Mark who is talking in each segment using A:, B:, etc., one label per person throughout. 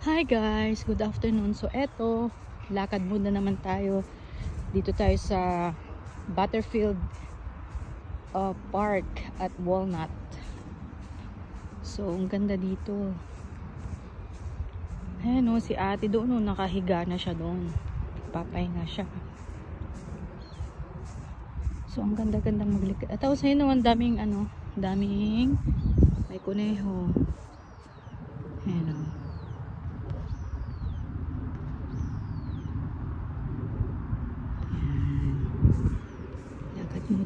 A: Hi guys, good afternoon. So eto, lakad muna naman tayo. Dito tayo sa Butterfield Park at Walnut. So ang ganda dito. Ayan o, si ate doon o, nakahiga na siya doon. Papahinga siya. So ang ganda-gandang maglikad. At tapos ayun o, ang daming may kuneho. Ayan o.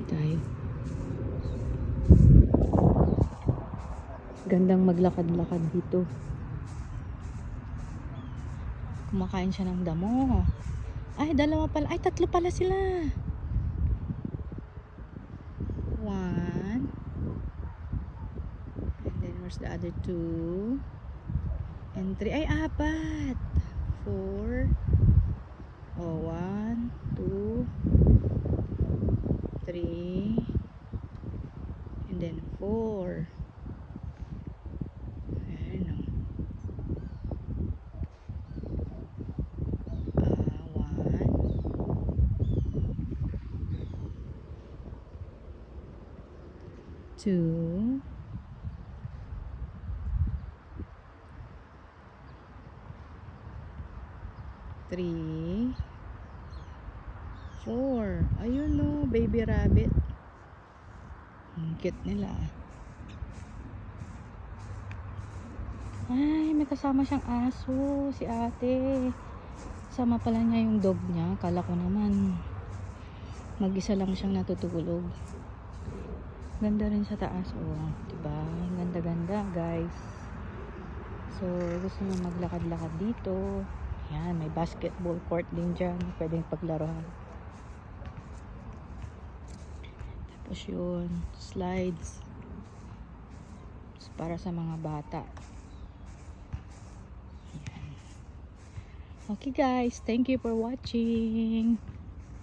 A: Tayo. Gandang maglakad-lakad dito. Kumakain siya ng damo. Ay, dalawa pala. Ay, tatlo pala sila. 1. And then where's the other 2? And 3. Ay, 4. 4. Oh, 1, 2, 3, and then 4. Ayan o. 1, 2, 3, 4. Ayun o, baby rabbit. Ang cute nila. Ay, may kasama siyang aso, si ate. Sama pala niya yung dog niya. Kala ko naman mag-isa lang siyang natutulog. Ganda rin sa taas, oh, diba? Ganda-ganda, guys. So, gusto niyo maglakad-lakad dito. Yan, may basketball court din dyan. Pwedeng paglaruan. Tapos yun, slides. Para sa mga bata. Yan. Okay guys, thank you for watching.